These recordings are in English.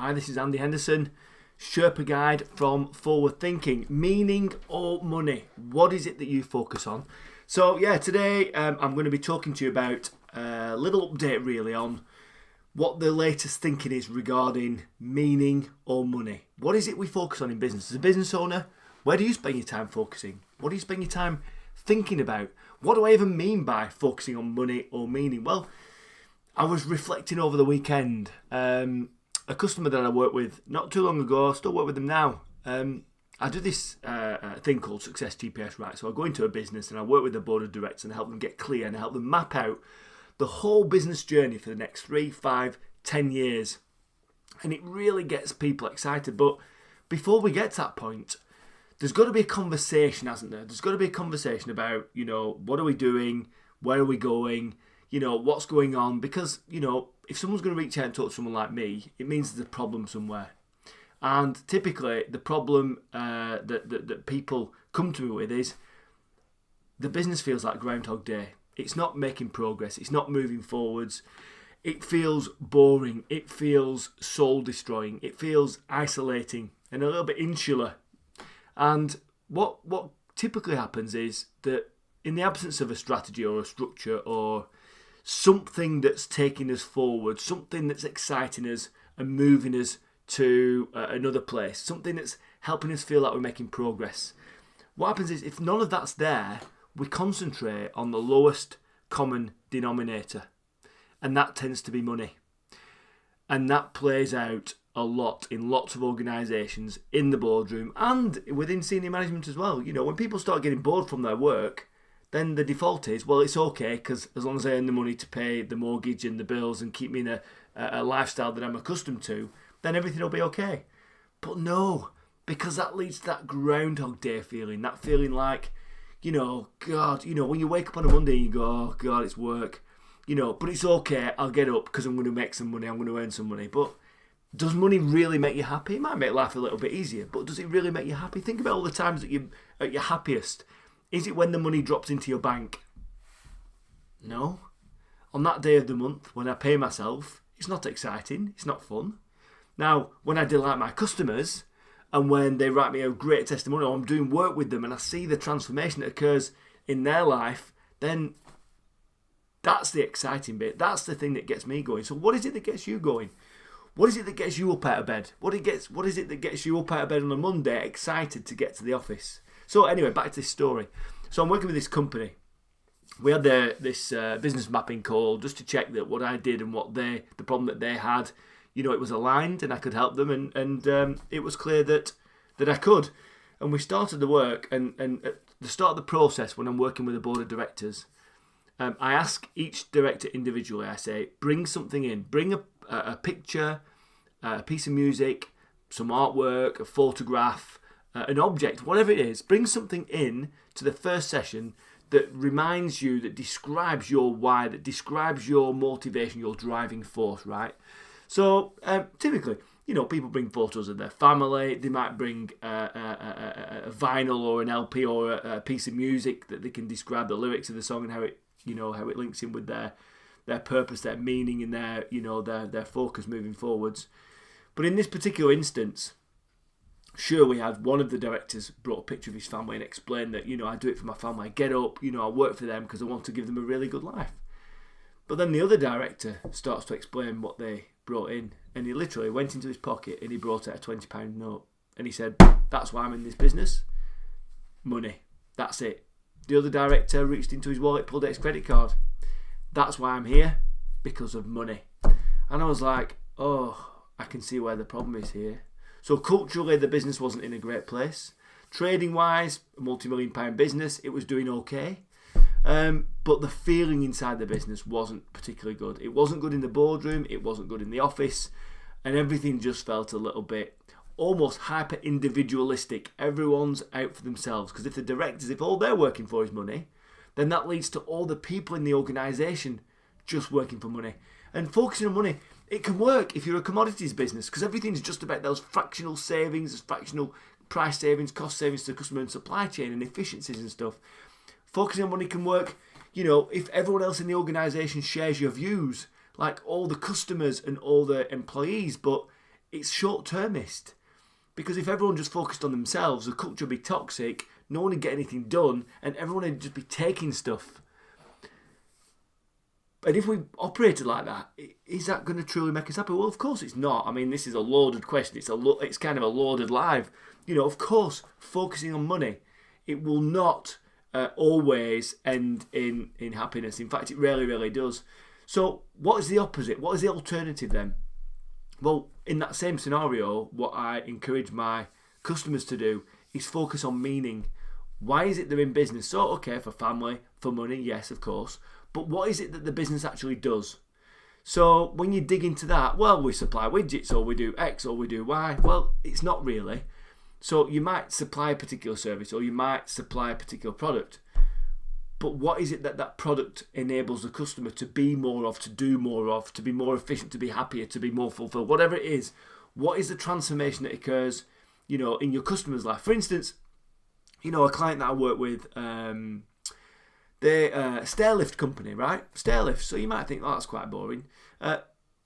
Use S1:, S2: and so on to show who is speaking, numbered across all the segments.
S1: Hi, this is Andy Henderson, Sherpa Guide from Forward Thinking. Meaning or money? What is it that you focus on? So yeah, today I'm going to be talking to you about a little update really on what the latest thinking is regarding meaning or money. What is it we focus on in business? As a business owner, where do you spend your time focusing? What do you spend your time thinking about? What do I even mean by focusing on money or meaning? Well, I was reflecting over the weekend. A customer that I worked with not too long ago, still work with them now. I do this thing called Success GPS, right? So I go into a business and I work with the board of directors and help them get clear and help them map out the whole business journey for the next 3, 5, 10 years. And it really gets people excited. But before we get to that point, there's got to be a conversation, hasn't there? There's got to be a conversation about, what are we doing? Where are we going? What's going on? Because, if someone's going to reach out and talk to someone like me, it means there's a problem somewhere. And typically, the problem that people come to me with is the business feels like Groundhog Day. It's not making progress. It's not moving forwards. It feels boring. It feels soul-destroying. It feels isolating and a little bit insular. And what typically happens is that in the absence of a strategy or a structure or something that's taking us forward, something that's exciting us and moving us to another place, something that's helping us feel like we're making progress. What happens is if none of that's there, we concentrate on the lowest common denominator, and that tends to be money. And that plays out a lot in lots of organisations, in the boardroom and within senior management as well. When people start getting bored from their work, then the default is, well, it's okay because as long as I earn the money to pay the mortgage and the bills and keep me in a lifestyle that I'm accustomed to, then everything will be okay. But no, because that leads to that Groundhog Day feeling, that feeling like, God, when you wake up on a Monday and you go, oh, God, it's work, but it's okay, I'll get up because I'm going to make some money, I'm going to earn some money. But does money really make you happy? It might make life a little bit easier, but does it really make you happy? Think about all the times that you're at your happiest. Is it when the money drops into your bank? No. On that day of the month, when I pay myself, it's not exciting, it's not fun. Now, when I delight my customers, and when they write me a great testimonial, I'm doing work with them, and I see the transformation that occurs in their life, then that's the exciting bit. That's the thing that gets me going. So what is it that gets you going? What is it that gets you up out of bed? What is it that gets you up out of bed on a Monday, excited to get to the office? So anyway, back to this story. So I'm working with this company. We had this business mapping call just to check that what I did and the problem that they had, it was aligned and I could help them, and it was clear that I could. And we started the work, and at the start of the process, when I'm working with a board of directors, I ask each director individually. I say, bring something in, bring a picture, a piece of music, some artwork, a photograph, an object, whatever it is. Bring something in to the first session that reminds you, that describes your why, that describes your motivation, your driving force, right? So typically, people bring photos of their family. They might bring a vinyl or an LP or a piece of music that they can describe the lyrics of the song and how it links in with their purpose, their meaning, and their focus moving forwards. But in this particular instance, sure, we had one of the directors brought a picture of his family and explained that, I do it for my family. I get up, I work for them because I want to give them a really good life. But then the other director starts to explain what they brought in, and he literally went into his pocket and he brought out a £20 note, and he said, that's why I'm in this business. Money. That's it. The other director reached into his wallet, pulled out his credit card. That's why I'm here, because of money. And I was like, oh, I can see where the problem is here. So culturally, the business wasn't in a great place. Trading wise, a multi-million-pound business, it was doing okay. But the feeling inside the business wasn't particularly good. It wasn't good in the boardroom, it wasn't good in the office, and everything just felt a little bit almost hyper-individualistic. Everyone's out for themselves. Because if the directors, if all they're working for is money, then that leads to all the people in the organisation just working for money. And focusing on money, it can work if you're a commodities business, because everything's just about those fractional savings, those fractional price savings, cost savings to the customer and supply chain and efficiencies and stuff. Focusing on money can work, if everyone else in the organisation shares your views, like all the customers and all the employees, but it's short-termist. Because if everyone just focused on themselves, the culture would be toxic, no one would get anything done, and everyone would just be taking stuff. And if we operated like that, is that going to truly make us happy? Well, of course it's not. I mean, this is a loaded question. It's kind of a loaded live. Of course, focusing on money, it will not always end in happiness. In fact, it rarely, rarely does. So what is the opposite? What is the alternative then? Well, in that same scenario, what I encourage my customers to do is focus on meaning. Why is it they're in business? So, okay, for family, for money, yes, of course. But what is it that the business actually does? So when you dig into that, well, we supply widgets, or we do X, or we do Y. Well, it's not really. So you might supply a particular service, or you might supply a particular product. But what is it that that product enables the customer to be more of, to do more of, to be more efficient, to be happier, to be more fulfilled, whatever it is? What is the transformation that occurs, in your customer's life? For instance, a client that I work with, they're a stair lift company, right? Stair lifts. So you might think, oh, that's quite boring.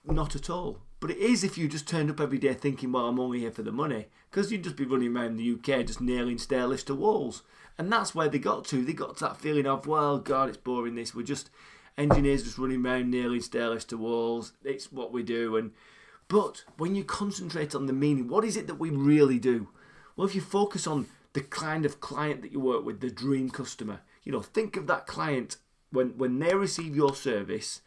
S1: Not at all. But it is if you just turned up every day thinking, well, I'm only here for the money. Because you'd just be running around the UK just nailing stair lifts to walls. And that's where they got to. They got to that feeling of, well, God, it's boring this. We're just engineers just running around nailing stair lifts to walls. It's what we do. But when you concentrate on the meaning, what is it that we really do? Well, if you focus on the kind of client that you work with, the dream customer, think of that client when they receive your service.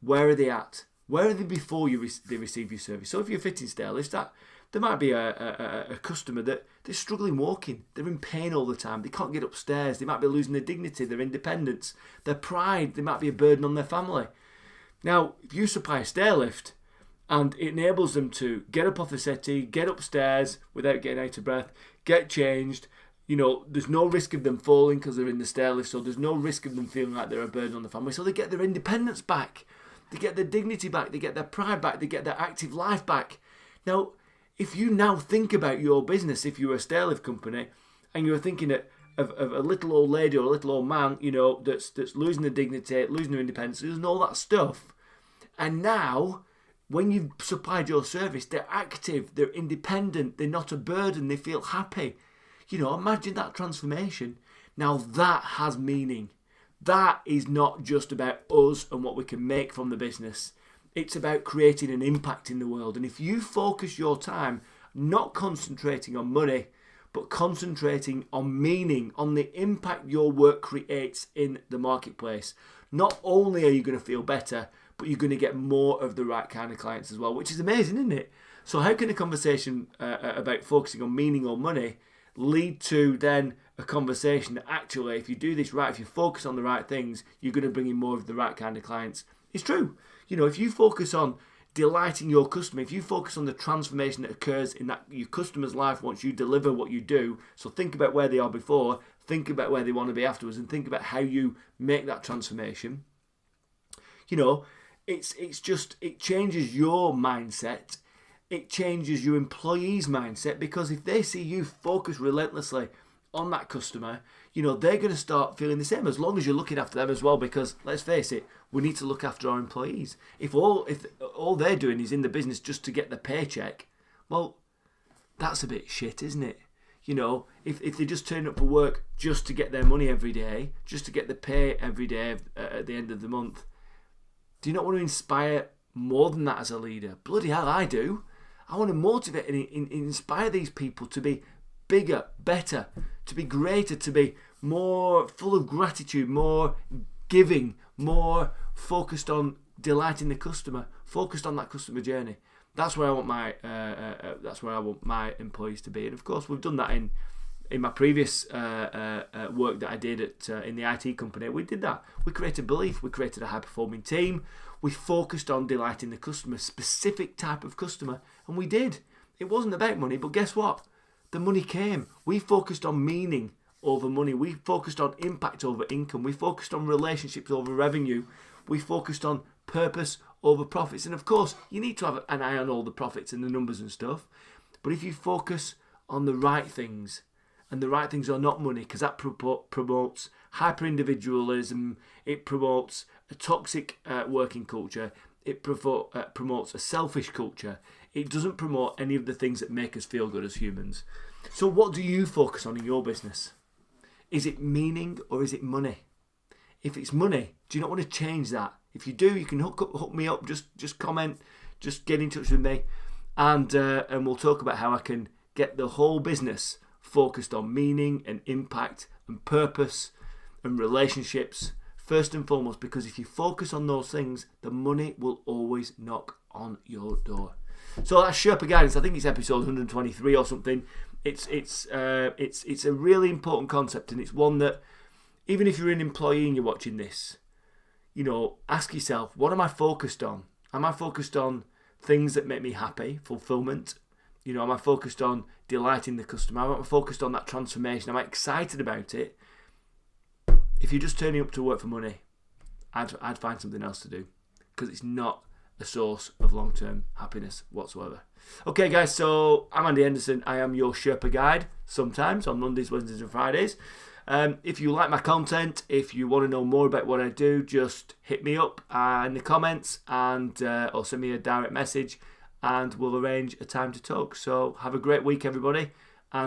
S1: Where are they at? Where are they before they receive your service? So if you're fitting stair lifts, there might be a customer that they're struggling walking. They're in pain all the time. They can't get upstairs. They might be losing their dignity, their independence, their pride. They might be a burden on their family. Now, if you supply a stair lift and it enables them to get up off the settee, get upstairs without getting out of breath, get changed, there's no risk of them falling because they're in the stair lift, so there's no risk of them feeling like they're a burden on the family. So they get their independence back. They get their dignity back. They get their pride back. They get their active life back. Now, if you now think about your business, if you're a stair lift company and you're thinking of a little old lady or a little old man, that's losing their dignity, losing their independence, and all that stuff, and now when you've supplied your service, they're active, they're independent, they're not a burden, they feel happy. Imagine that transformation. Now that has meaning. That is not just about us and what we can make from the business. It's about creating an impact in the world. And if you focus your time not concentrating on money, but concentrating on meaning, on the impact your work creates in the marketplace, not only are you going to feel better, but you're going to get more of the right kind of clients as well, which is amazing, isn't it? So how can a conversation about focusing on meaning or money lead to then a conversation that actually, if you do this right, if you focus on the right things, you're going to bring in more of the right kind of clients? It's true. If you focus on delighting your customer, if you focus on the transformation that occurs in your customer's life once you deliver what you do, so think about where they are before, think about where they want to be afterwards, and think about how you make that transformation. It changes your mindset. It changes your employees' mindset, because if they see you focus relentlessly on that customer, they're going to start feeling the same, as long as you're looking after them as well, because let's face it, we need to look after our employees. If all they're doing is in the business just to get the paycheck, well, that's a bit shit, isn't it? If they just turn up for work just to get their money every day, just to get the pay every day at the end of the month, do you not want to inspire more than that as a leader? Bloody hell, I do. I want to motivate and inspire these people to be bigger, better, to be greater, to be more full of gratitude, more giving, more focused on delighting the customer, focused on that customer journey. That's where I want my employees to be. And of course, we've done that in my previous work that I did in the IT company. We did that. We created belief. We created a high-performing team. We focused on delighting the customer, specific type of customer, and we did. It wasn't about money, but guess what? The money came. We focused on meaning over money. We focused on impact over income. We focused on relationships over revenue. We focused on purpose over profits. And of course, you need to have an eye on all the profits and the numbers and stuff. But if you focus on the right things, and the right things are not money, because that promotes hyper-individualism, it promotes a toxic working culture, it promotes a selfish culture, It doesn't promote any of the things that make us feel good as humans. So what do you focus on in your business? Is it meaning or is it money? If it's money, do you not want to change that? If you do, you can hook me up, just comment, just get in touch with me, and we'll talk about how I can get the whole business focused on meaning and impact and purpose and relationships first and foremost, because if you focus on those things, the money will always knock on your door. So that's Sherpa Guidance. I think it's episode 123 or something. It's a really important concept, and it's one that even if you're an employee and you're watching this, ask yourself, what am I focused on? Am I focused on things that make me happy, fulfillment? Am I focused on delighting the customer? Am I focused on that transformation? Am I excited about it? If you're just turning up to work for money, I'd find something else to do, because it's not a source of long-term happiness whatsoever. Okay, guys, so I'm Andy Henderson. I am your Sherpa Guide, sometimes on Mondays, Wednesdays and Fridays. If you like my content, if you want to know more about what I do, just hit me up in the comments and or send me a direct message, and we'll arrange a time to talk. So have a great week, everybody,